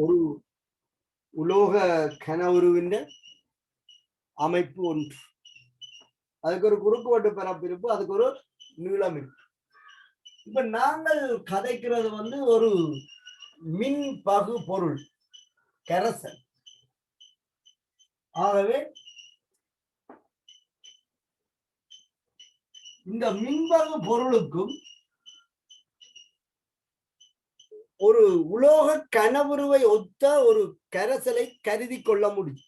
ஒரு உலோக கனவுருவின் அமைப்பு ஒன்று. அதுக்கு ஒரு குறுக்குவெட்டு பரப்பு இருப்பு, அதுக்கு ஒரு நீளம் இருக்கு. இப்ப நாங்கள் கதைக்கிறது ஒரு மின் பகு பொருள் கரைசல். ஆகவே இந்த மின்பகு பொருளுக்கும் ஒரு உலோக கனவுருவை ஒத்த ஒரு கரைசலை கருதி கொள்ள முடியும்.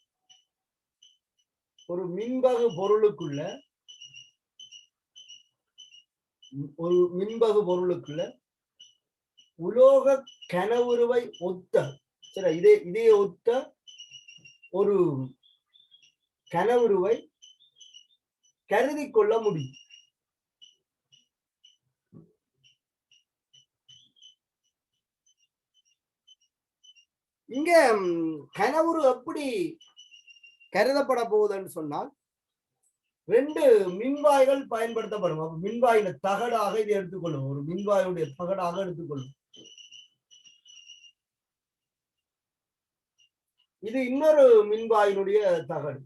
ஒரு மின்பகு பொருளுக்குள்ள உலோக கனவுருவை ஒத்த இதே ஒத்த ஒரு கனவுருவை கருதி கொள்ள முடியும். இங்க கனவுரு எப்படி கருதப்பட போகுதுன்னு சொன்னால், 2 மின்வாய்கள் பயன்படுத்தப்படும். மின்வாயில தகடாக இதை எடுத்துக்கொள்ளும். ஒரு மின்வாயுடைய தகடாக எடுத்துக்கொள்ளும். இது இன்னொரு மின்வாயினுடைய தகடு.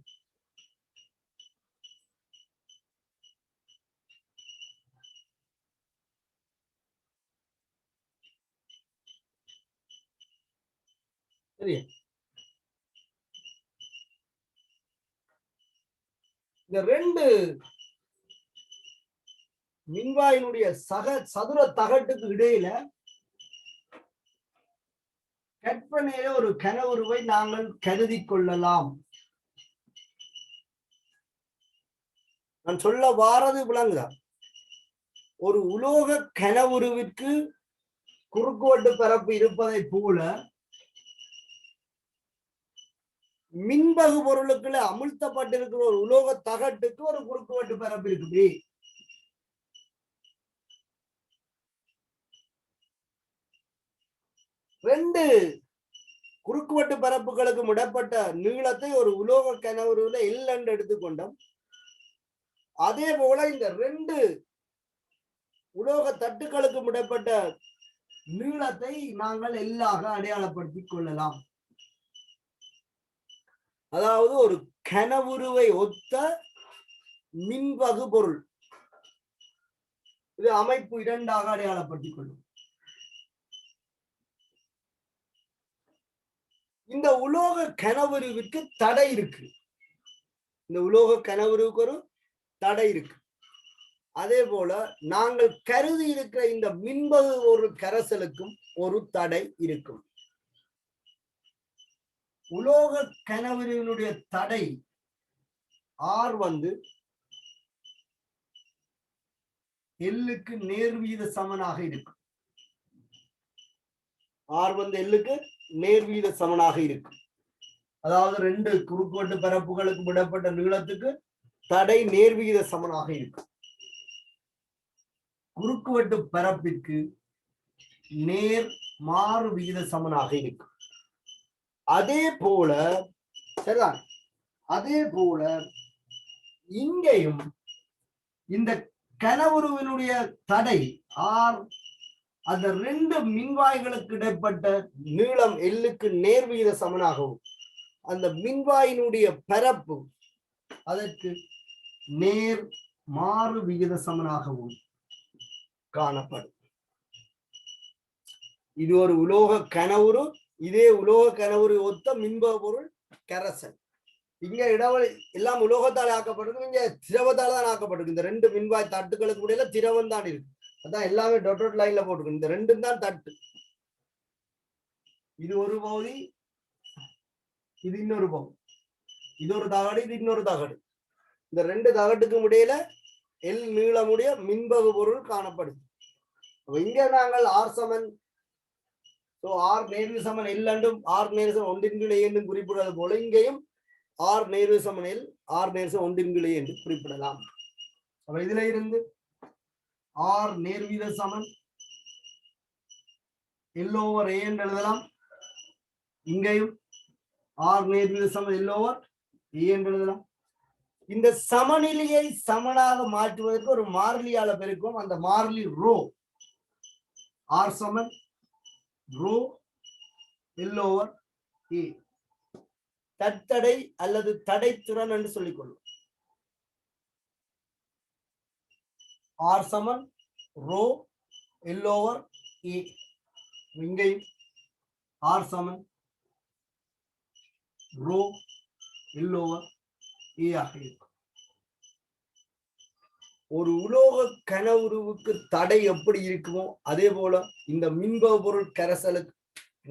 சரியா? இந்த 2 மின்வாயினுடைய சதுர தகட்டுக்கு இடையில கற்பனையில ஒரு கனவுருவை நாங்கள் கருதி கொள்ளலாம். நான் சொல்ல வாரது விளங்குதா? ஒரு உலோக கனவுருவிற்கு குறுக்குவெட்டு பரப்பு இருப்பதை போல மின்பகு பொருளுக்குள்ள அமுழ்த்தப்பட்டிருக்கிற ஒரு உலோக தகட்டுக்கு ஒரு குறுக்குவெட்டு பரப்பு இருக்குது. ரெண்டு குறுக்குவெட்டு பரப்புகளுக்கு இடப்பட்ட நீளத்தை ஒரு உலோக கனவுருவில் எல் என்று எடுத்துக்கொண்டோம். அதே போல இந்த 2 உலோக தட்டுகளுக்கு இடப்பட்ட நீளத்தை நாங்கள் எல்லாக அடையாளப்படுத்திக் கொள்ளலாம். அதாவது ஒரு கனவுருவை ஒத்த மின்பகு பொருள், இது அமைப்பு 2ஆக அடையாளப்படுத்திக் கொள்ளும். இந்த உலோக கனவுருவிற்கு தடை இருக்கு. இந்த உலோக கனவுருவுக்கு ஒரு தடை இருக்கு. அதே போல நாங்கள் கருதி இருக்கிற இந்த மின்பகு ஒரு கரைசலுக்கும் ஒரு தடை இருக்கும். உலோக கனவுருவினுடைய தடை ஆர் எல்லுக்கு நேர்வீத சமனாக இருக்கும். ஆர் எல்லுக்கு நேர்வீத சமனாக இருக்கும். அதாவது 2 குறுக்குவெட்டு பரப்புகளுக்கு விடப்பட்ட நீளத்துக்கு தடை நேர்வீத சமனாக இருக்கும். குறுக்குவெட்டு பரப்பிற்கு நேர் மாறு விகித சமனாக இருக்கும். அதே போல சரிதான். அதே போல இங்கேயும் இந்த கனவுருவினுடைய தடை ஆர் அந்த 2 மின்வாய்களுக்கு இடைப்பட்ட நீளம் எல்லுக்கு நேர்வீத சமனாகவும் அந்த மின்வாயினுடைய பரப்பு அதற்கு நேர் மாறு விகித சமனாகவும் காணப்படும். இது ஒரு உலோக கனவுரு. இதே உலோக கனவுரு ஒத்த மின்பக பொருள் கரைசல். இங்க இடைவெளி எல்லாம் உலோகத்தால் ஆக்கப்பட்டிருக்கு, இங்க திரவத்தால் தான் ஆக்கப்பட்டிருக்கு. இந்த 2 மின்வாய் தட்டுகளுக்கு இடையில திரவம் தான் இருக்கு. அதான் எல்லாமே டாட் லைன்ல போட்டிருக்கு. இந்த 2 தான் தட்டு. இது ஒரு பகுதி, இது இன்னொரு பகுதி. இது ஒரு தகடு, இது இன்னொரு தகடு. இந்த 2 தகட்டுக்கும் இடையில எல் நீளமுடைய மின்பகு பொருள் காணப்படுது. இங்க நாங்கள் ஆர் சமன் ஆர் நேர்வு சமன் எல் என்றும் ஆர் நேர் சமன் ஒன்றின் கீழ் என்றும் குறிப்பிடுவது போல இங்கேயும் ஆர் நேர்வு சமன் எல் ஆர் நேர் சமன் ஒன்றின் கீழ் என்று குறிப்பிடலாம். அப்ப இதுல இருந்து ஆர் நேர்வீத சமன் எல் ஓவர் ஏ என்று எழுதலாம். இங்கேயும் ஆர் நேர்வீத சமன் எல் ஓவர் ஏ என்று எழுதலாம். இந்த சமநிலையை சமனாக மாற்றுவதற்கு ஒரு மாறிலியால பெருக்கும். அந்த மாறிலி ரோ. ஆர் சமன் ரோ L over E. தட்டடை அல்லது தடைத்திறன் என்று சொல்லிக் கொள்ளும். R சமன் ரோ L over E. இங்கேயும் R சமன் ரோ L over E ஆக இருக்கும். ஒரு உலோக கனவுருவுக்கு தடை எப்படி இருக்குமோ அதே போல இந்த மின்பகு பொருள் கரைசலுக்கு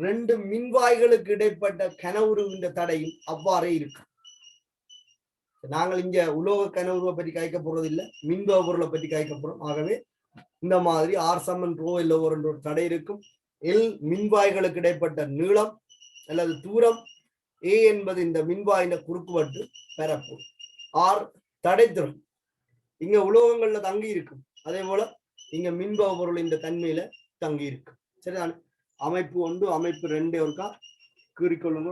ரெண்டு மின்வாய்களுக்கு இடைப்பட்ட கனவுருவின் தடையும் அவ்வாறே இருக்கு. நாங்கள் இங்க உலோக கனவுருவை பற்றி காய்க்க போறது இல்லை, மின்பகு பொருளை பற்றி காய்க்க போறோம். ஆகவே இந்த மாதிரி R சமன் ரோ L over என்ற ஒரு தடை இருக்கும். எல் மின்வாய்களுக்கு இடைப்பட்ட நீளம் அல்லது தூரம், A என்பது இந்த மின்வாயின் குறுக்குவட்டு பரப்பு, R தடைத்திறன் இங்க உலோகங்கள்ல தங்கி இருக்கும். அதே போல இங்க மின்பகு பொருள் இந்த தன்மையில தங்கி இருக்கு. சரிதான். அமைப்பு 1 அமைப்பு 2 ஒருக்கா கீறிக்கொள்ளுங்க.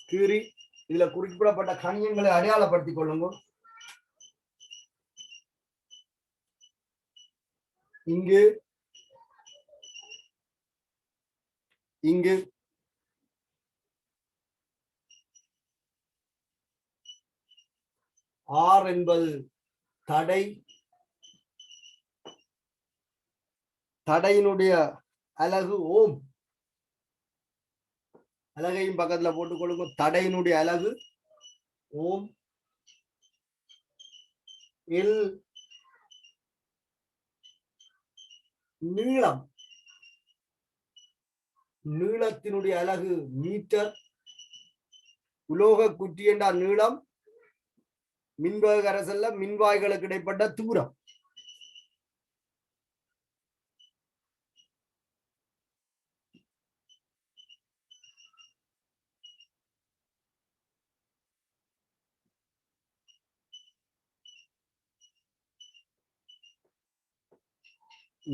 கீறி இதுல குறிப்பிடப்பட்ட கணியங்களை அடையாளப்படுத்திக் கொள்ளுங்க. இங்கு இங்கு R என்பது தடை, தடையினுடைய அலகு ஓம். அலகையும் பக்கத்துல போட்டுக் கொள்ளுங்க. தடையினுடைய அலகு ஓம். எல் நீளம், நீளத்தினுடைய அலகு மீட்டர். உலோக குற்றி என்றால் நீளம், மின்பகு கரைசல்ல மின்வாய்களுக்கு இடைப்பட்ட தூரம்.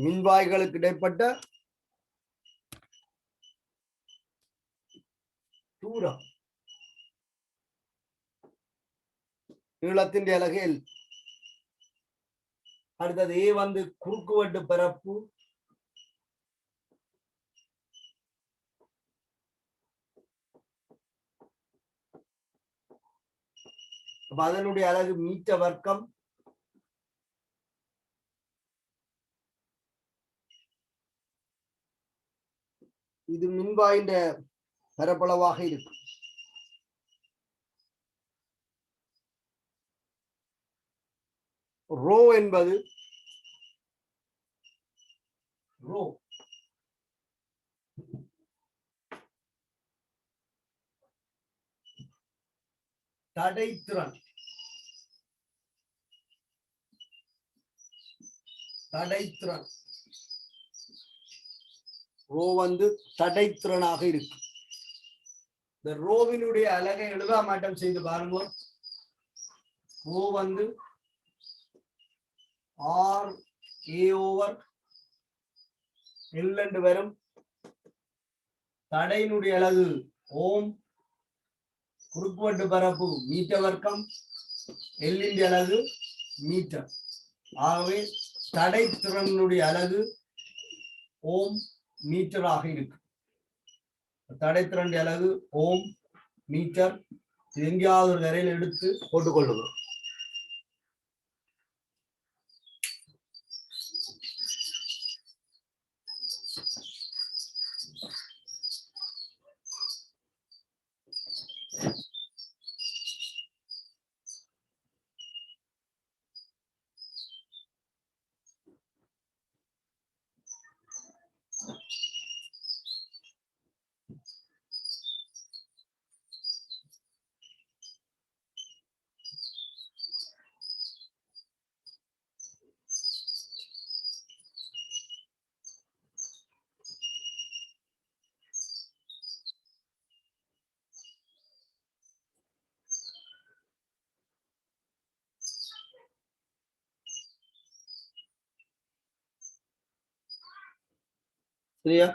மின்வாய்களுக்கு இடைப்பட்ட தூரம், நீளத்தின் அலகு எல். அடுத்தது ஏ வந்து குறுக்குவெட்டு பரப்பு, அதனுடைய அலகு மீட்டர் வர்க்கம். இது மின்வாயின் பரப்பளவாக இருக்கும். ரோ என்பது ரோ தடைத்திறன். தடைத்திறன் ரோ வந்து தடைத்திறனாக இருக்கு. இந்த ரோவினுடைய அலகை எழுதா மாற்றம் செய்து பாருங்க. ரோ வந்து R A over L என்று வரும். தடையினுடைய அலகு ஓம், குறுக்குவெட்டு பரப்பு மீட்டர் வர்க்கம், எல்லின் அலகு மீட்டர். ஆகவே தடைத்திறனுடைய அலகு ஓம் மீட்டராக இருக்கு. தடைத்திறன் அலகு ஓம் மீட்டர். எங்கேயாவது ஒரு நிறையில் எடுத்து போட்டுக்கொள்ளுங்க. சரியா?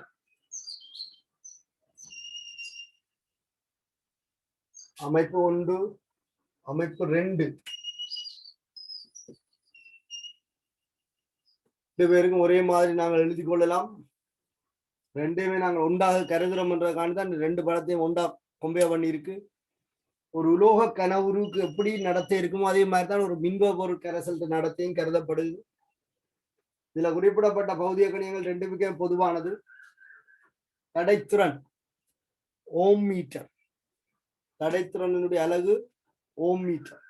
அமைப்பு 1 அமைப்பு 2 பேருக்கும் ஒரே மாதிரி நாங்கள் எழுதி கொள்ளலாம். ரெண்டையுமே நாங்கள் ஒன்றாக கருதுறோம்ன்றதுக்காண்டி தான் இந்த ரெண்டு படத்தையும் ஒன்றா கம்பேர் பண்ணியிருக்கு. ஒரு உலோக கனவுருக்கு எப்படி நடத்த இருக்குமோ அதே மாதிரி தான் ஒரு மின்ப பொருள் கரைசல் நடத்தையும் கருதப்படுது. இதுல குறிப்பிடப்பட்ட பௌதிக கணியங்கள் ரெண்டு மிக பொதுவானது. தடைத்திறன் ஓம் மீட்டர், தடைத்திறனுடைய அலகு ஓம் மீட்டர்.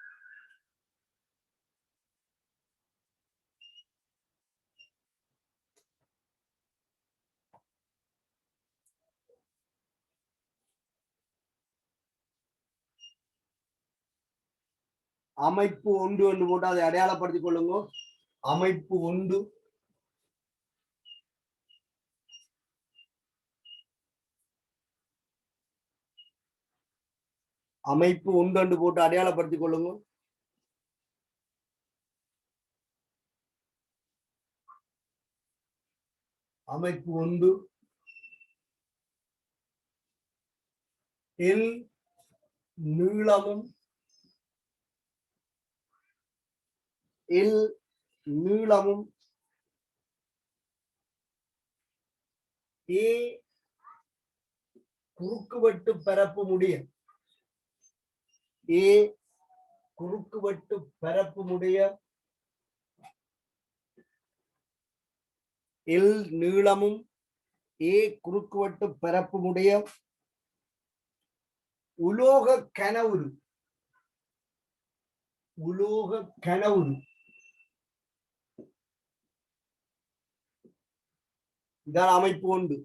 அமைப்பு ஒன்று என்று போட்டு அதை அடையாளப்படுத்திக் கொள்ளுங்க. அமைப்பு ஒன்று, அமைப்பு ஒன்று என்று போட்டு அடையாளப்படுத்திக் கொள்ளுங்க. அமைப்பு ஒன்று எல் நீளமும் எல் நீளமும் ஏ குறுக்குவெட்டு பரப்பு முடிய ஏ குறுக்குவெட்டு பரப்பு முடிய எல் நீளமும் ஏ குறுக்குவெட்டு பரப்பு முடிய உலோக கனவுரு, உலோக கனவுரு இதான் அமைப்பு உண்டு.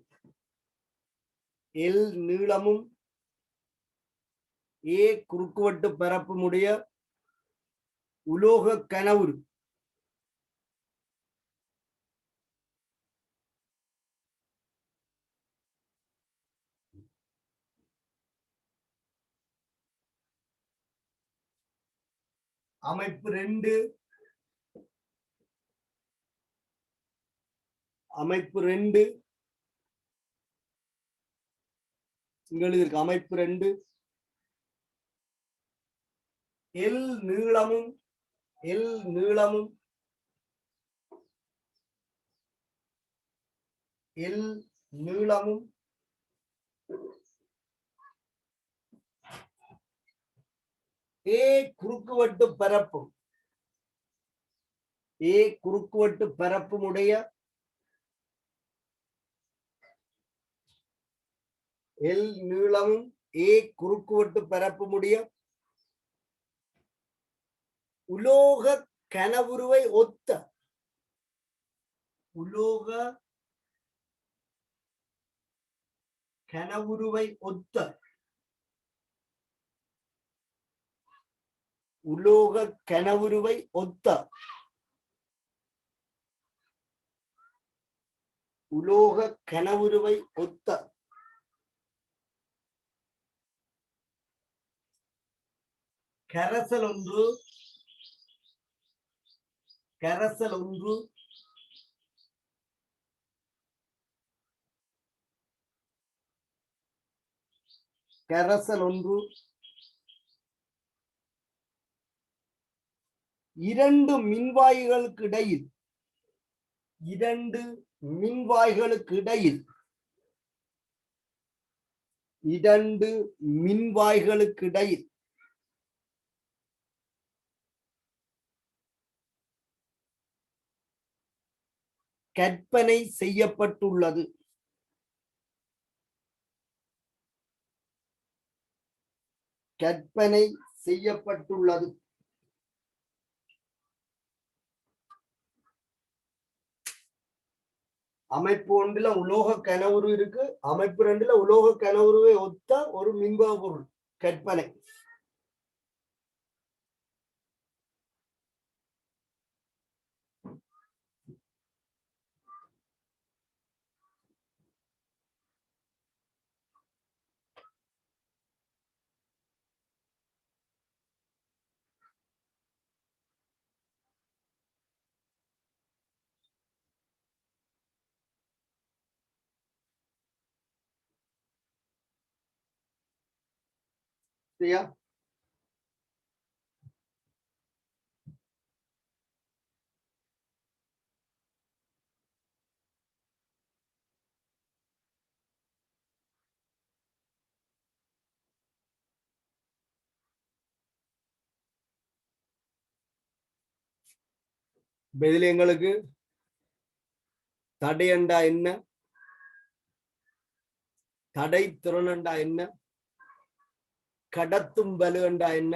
எல் நீளமும் ஏ குறுக்குவெட்டு பரப்பு முடிய உலோக கனவுரு. அமைப்பு ரெண்டு, அமைப்பு ரெண்டு இருக்கு. அமைப்பு ரெண்டு எல் நீளமும் எல் நீளமும் எல் நீளமும் ஏ குறுக்குவெட்டு பரப்பு, ஏ குறுக்குவெட்டு பரப்பும் உடைய எல் நீளமும் ஏ குறுக்குவெட்டு பரப்பு முடிய உலோக கனவுருவை ஒத்த, உலோக கனவுருவை ஒத்த, உலோக கனவுருவை ஒத்த, உலோக கனவுருவை ஒத்த கரைசல் ஒன்று, கரைசல் ஒன்று கரைசல் ஒன்று இரண்டு மின்வாய்களுக்கு இடையில், இரண்டு மின்வாய்களுக்கு இடையில், இரண்டு மின்வாய்களுக்கு இடையில் கற்பனை செய்யப்பட்டுள்ளது. கற்பனை செய்யப்பட்டுள்ளது. அமைப்பு ஒன்றுல உலோக கனவுரு இருக்கு, அமைப்பு ரெண்டுல உலோக கனவுருவை ஒத்த ஒரு மின்ப பொருள் கற்பனை. சரியா? இதுல எங்களுக்கு தடையண்டா என்ன, தடை திறனண்டா என்ன, கடத்தும் வலுண்டா என்ன,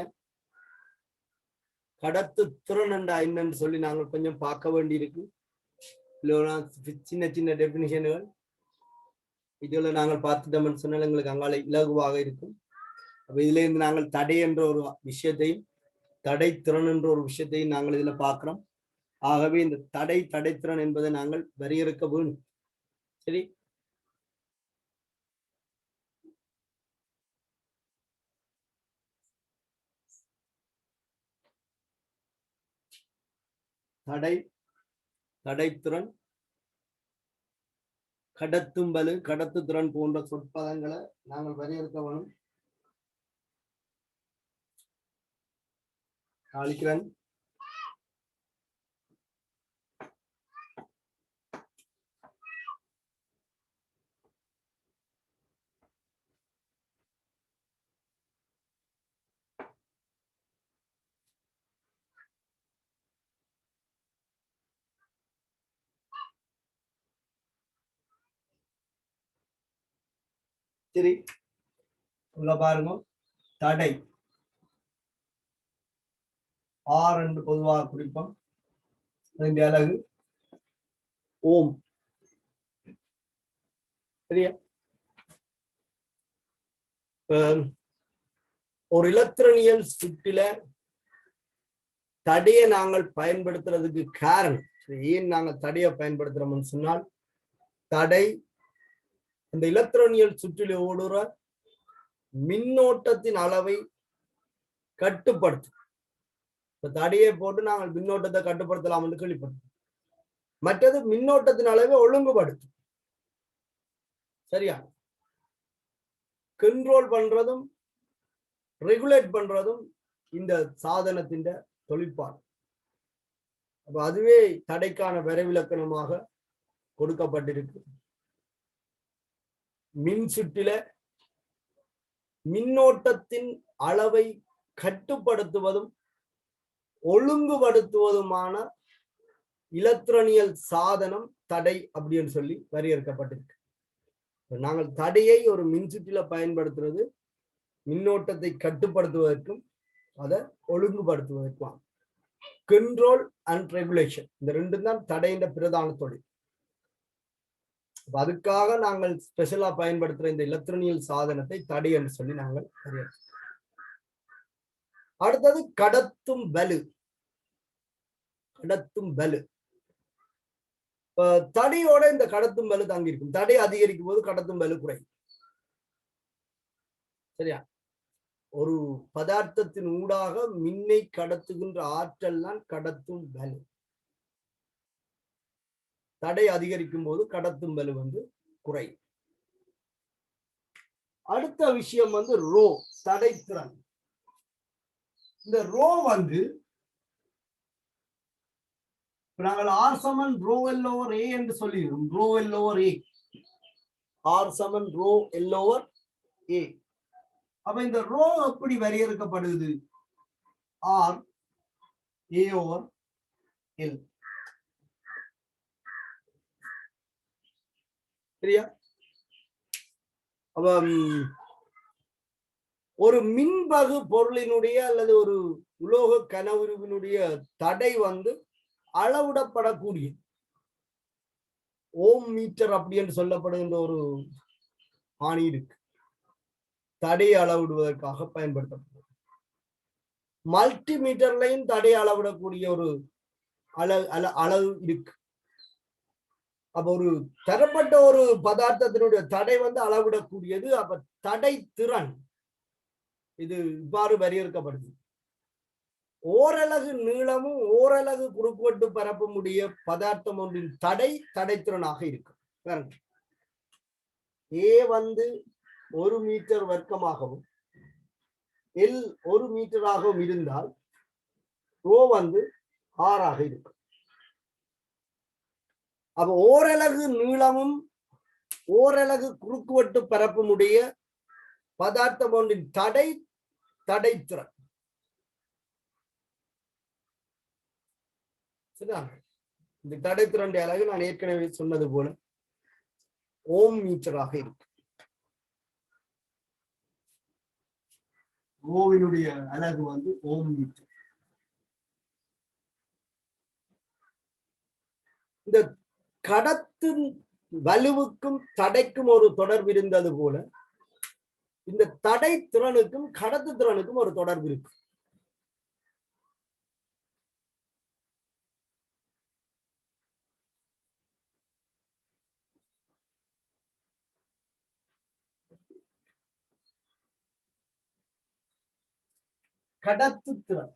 கடத்து திறனண்டா என்னன்னு சொல்லி நாங்கள் கொஞ்சம் பார்க்க வேண்டி இருக்கு. சின்ன சின்ன டெபினிஷன்கள் இதுல நாங்கள் பார்த்துட்டோம்னு சொன்னால் எங்களுக்கு அங்கால இலகுவாக இருக்கும். அப்ப இதுல இருந்து நாங்கள் தடை என்ற ஒரு விஷயத்தையும் தடை திறன் என்ற ஒரு விஷயத்தையும் நாங்கள் இதுல பார்க்கிறோம். ஆகவே இந்த தடைத்திறன் என்பதை நாங்கள் வரையறுக்க வேண்டும். சரி, தடைத்திறன், கடத்தும் வலு, கடத்துத்திறன் போன்ற சொற்பதங்களை நாங்கள் வரையறுக்க வேணும். அளிக்கிறேன். சரி, உள்ள பாருங்க. தடை ஆர் என்று பொதுவாக குறிப்போம். அதன் அலகு ஓம். சரியா, ஒரு இலத்திரனியல் சுற்றில தடையை நாங்கள் பயன்படுத்துறதுக்கு காரணம், ஏன் நாங்கள் தடையை பயன்படுத்துறோம்னு சொன்னால், தடை இந்த இலத்திரனியல் சுற்றில ஓடுற மின்னோட்டத்தின் அளவை கட்டுப்படுத்தும். இப்ப தடையை போட்டு நாங்கள் மின்னோட்டத்தை கட்டுப்படுத்தலாம் என்று கேள்விப்பட்டோம். மற்றது மின்னோட்டத்தின் அளவை ஒழுங்குபடுத்தும். சரியா, கண்ட்ரோல் பண்றதும் ரெகுலேட் பண்றதும் இந்த சாதனத்தின் தொழிற்பாடு. அப்ப அதுவே தடைக்கான வரைவிலக்கணமாக கொடுக்கப்பட்டிருக்கு. மின் சுற்றில மின்னோட்டத்தின் அளவை கட்டுப்படுத்துவதும் ஒழுங்குபடுத்துவதுமான இலத்திரனியல் சாதனம் தடை அப்படின்னு சொல்லி வரையறுக்கப்பட்டிருக்கு. நாங்கள் தடையை ஒரு மின்சுற்றில பயன்படுத்துறது மின்னோட்டத்தை கட்டுப்படுத்துவதற்கும் அதை ஒழுங்குபடுத்துவதற்கும். கண்ட்ரோல் அண்ட் ரெகுலேஷன், இந்த ரெண்டும் தான் தடையின் பிரதான தொழில். அதுக்காக நாங்கள் ஸ்பெஷலா பயன்படுத்துற இந்த இலத்திரனியல் சாதனத்தை தடை என்று சொல்லி நாங்கள் வரையறுக்கிறோம். அடுத்தது கடத்தும் வலு. கடத்தும் வலு தடையோட இந்த கடத்தும் வலு தாங்கி இருக்கும். தடை அதிகரிக்கும் போது கடத்தும் வலு குறையும். சரியா, ஒரு பதார்த்தத்தின் ஊடாக மின்னை கடத்துகின்ற ஆற்றல் தான் கடத்தும் வலு. தடை அதிகரிக்கும் போது கடத்தும் வலு குறையும். அடுத்த விஷயம் ரோ, தடைத்திறன். இந்த ரோ நாங்கள் ஆர் சமன் ரோ எல் ஓவர் ஏ என்று சொல்லிடுறோம். ரோ எல் ஓவர் ஏ, ஆர் சமன் ரோ எல் ஓவர் ஏ. அப்ப இந்த ரோ எப்படி வரையறுக்கப்படுது? R A over L. சரியா, அப்ப ஒரு மின்பகு பொருளினுடைய அல்லது ஒரு உலோக கனவுருவினுடைய தடை அளவிடப்படக்கூடிய ஓம் மீட்டர் அப்படி என்று சொல்லப்படுகின்ற ஒரு ஆணி இருக்கு. தடையை அளவிடுவதற்காக பயன்படுத்தப்படும். மல்டி மீட்டர்லையும் தடையை அளவிடக்கூடிய ஒரு அளவு இருக்கு. அப்ப ஒரு தரப்பட்ட ஒரு பதார்த்தத்தினுடைய தடை அளவிடக்கூடியது. அப்ப தடை திறன் இது இவ்வாறு வரையறுக்கப்படுது. ஓரலகு நீளமும் ஓரலகு குறுக்குவெட்டு பரப்பும் உடைய பதார்த்தம் ஒன்றின் தடைத்திறனாக இருக்கும். ஏ 1 மீட்டர் வர்க்கமாகவும் எல் 1 மீட்டராகவும் இருந்தால் ரோ 6 இருக்கும். அப்ப ஓரலகு நீளமும் ஓரலகு குறுக்குவெட்டு பரப்பும் உடைய பதார்த்தம் ஒன்றின் தடைத்திறன். இந்த தடைத்திறன் அலகு நான் ஏற்கனவே சொன்னது போல ஓம் மீட்டராக இருக்கு. ஓவினுடைய அலகு வந்து ஓம் மீட்டர். இந்த கடத்தின் வலுவுக்கும் தடைக்கும் ஒரு தொடர்பு இருந்தது போல இந்த தடை திறனுக்கும் கடத்து திறனுக்கும் ஒரு தொடர்பு இருக்கு. கடத்து திறன்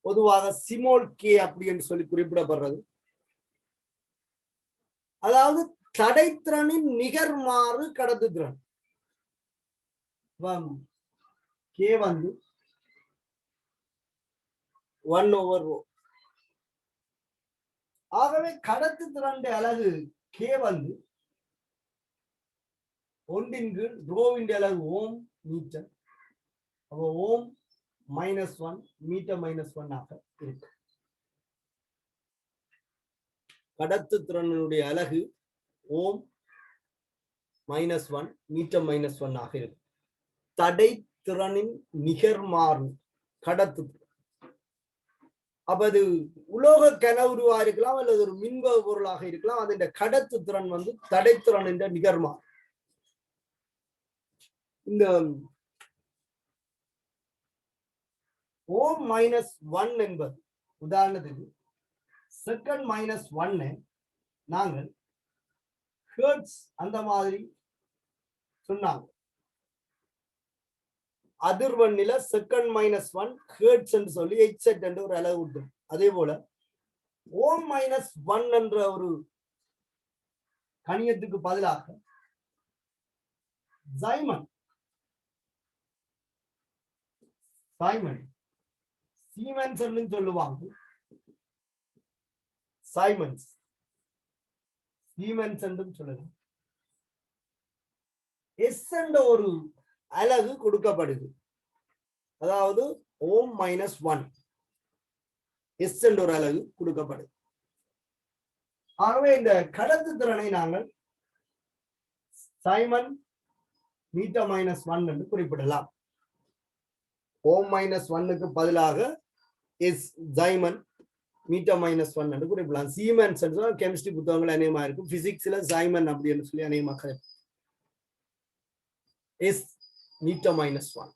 பொதுவாக சிமோல் கே அப்படி என்று சொல்லி குறிப்பிடப்படுறது. அதாவது தடைத்திறனின் நிகர்மாறு கடத்து திறன் கே வந்து 1/ρ. ஆகவே கடத்து திறன் அலகு கே வந்து 1/ρ அலகு ஓம் மீட்டர். அப்போ ஓம் -1 மீட்டர் -1 ஆக இருக்கு. கடத்து திறனுடைய அலகு ஓம் -1 மீட்டர் -1 ஆக இருக்கு. தடை திறனின் நிகர்மாறு கடத்து. அப்ப அது உலோக கனவுருவா இருக்கலாம் அல்லது ஒரு மின்பக பொருளாக இருக்கலாம். அதன் கடத்து திறன் வந்து தடைத்திறன் என்ற நிகர்மாறு. இந்த ஓம் -1 என்பது உதாரணத்துக்கு செகண்ட் -1 நாங்கள் ஹெர்ட்ஸ் அந்த மாதிரி சொன்னாங்க. அதிர்வெண்ணில செகண்ட் -1 ஹெர்ட்ஸ் என்று சொல்லி ஹெட்செட் என்று ஒரு அளவு உண்டு. அதே போல ஓம் -1 என்ற ஒரு கணியத்துக்கு பதிலாக சீமென்ஸ் என்று சொல்லுவாங்க. சீமென்ஸ் என்றும் சொல்லலாம். எஸ் என்ற ஒரு அலகு கொடுக்கப்படுது. அதாவது ஓம் -1 எஸ் என்ற ஒரு அலகு கொடுக்கப்படுது. ஆகவே இந்த கடத்து திறனை நாங்கள் சைமன் மீட்டர் -1 என்று குறிப்பிடலாம். ஓம் -1க்கு பதிலாக எஸ் சைமன் மீட்டர் -1 என்று குறிப்பிடலாம். சீமென்ஸ் கெமிஸ்ட்ரி புத்தகங்கள் அநேகமா இருக்கும். பிசிக்ஸ்ல சைமன் அப்படின்னு சொல்லி அநேகமாக எஸ் மீட்டர் -1.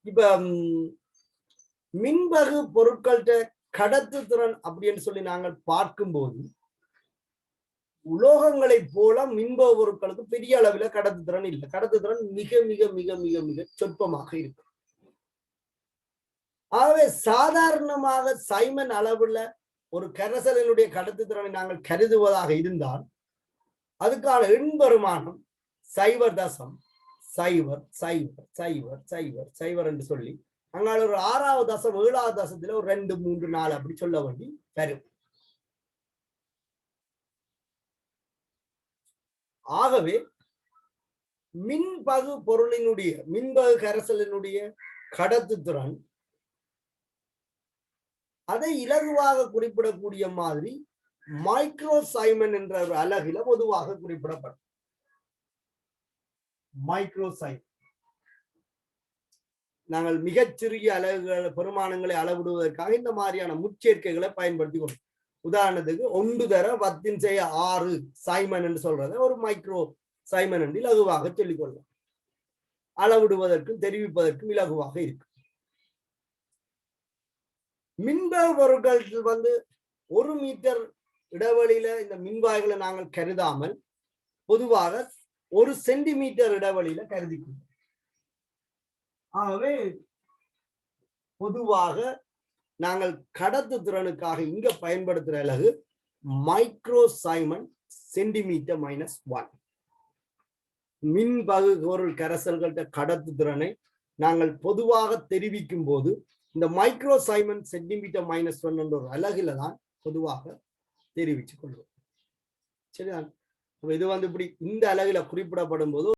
இப்ப மின்பகு பொருட்கள்கிட்ட கடத்து திறன் அப்படின்னு சொல்லி நாங்கள் பார்க்கும்போது உலோகங்களை போல மின்பக பொருட்களுக்கு பெரிய அளவில் கடத்து திறன் இல்லை. கடத்து திறன் மிக மிக மிக மிக மிக சொற்பமாக இருக்கு. ஆகவே சாதாரணமாக சைமன் அளவுல ஒரு கரைசலினுடைய கடத்து திறனை நாங்கள் கருதுவதாக இருந்தால் அதுக்கான எண்பெருமானம் 0.0000000 என்று சொல்லி அங்கால ஒரு 6வது தசம் 7வது தசத்துல ஒரு 2 3 4 அப்படி சொல்ல வேண்டி வரும். ஆகவே மின்பகு பொருளினுடைய மின்பகு கரைசலினுடைய கடத்து திறன் அதை இலகுவாக குறிப்பிடக்கூடிய மாதிரி மைக்ரோ சைமன் என்ற ஒரு அலகில பொதுவாக குறிப்பிடப்படும். மைக்ரோ சைமன் நாங்கள் மிகச்சிறிய அலகுகள் பெருமானங்களை அளவிடுவதற்காக இந்த மாதிரியான முச்சேர்க்கைகளை பயன்படுத்தி கொள்ளும். உதாரணத்துக்கு 1×10⁶ சைமன் என்று சொல்றதை ஒரு மைக்ரோ சைமன் என்று இலகுவாக சொல்லிக் கொள்ளலாம். அளவிடுவதற்கும் தெரிவிப்பதற்கும் இலகுவாக இருக்கு. மின்பக பொருட்கள் வந்து 1 மீட்டர் இடைவெளியில இந்த மின்வாய்களை நாங்கள் கருதாமல் பொதுவாக 1 சென்டிமீட்டர் இடைவெளியில கருதிக்கொள்வோம். ஆகவே பொதுவாக நாங்கள் கடத்து திறனுக்காக இங்க பயன்படுத்துற அலகு மைக்ரோ சைமன் சென்டிமீட்டர் -1. மின்பகு பொருள் கரைசல்கள்ட்ட கடத்து திறனை நாங்கள் பொதுவாக தெரிவிக்கும் போது இந்த மைக்ரோ சைமன் சென்டிமீட்டர் -1 என்ற ஒரு அலகில தான் பொதுவாக தெரிவித்துக் கொள்வோம். சரிதான். இது வந்து இப்படி இந்த அலகுல குறிப்பிடப்படும் போது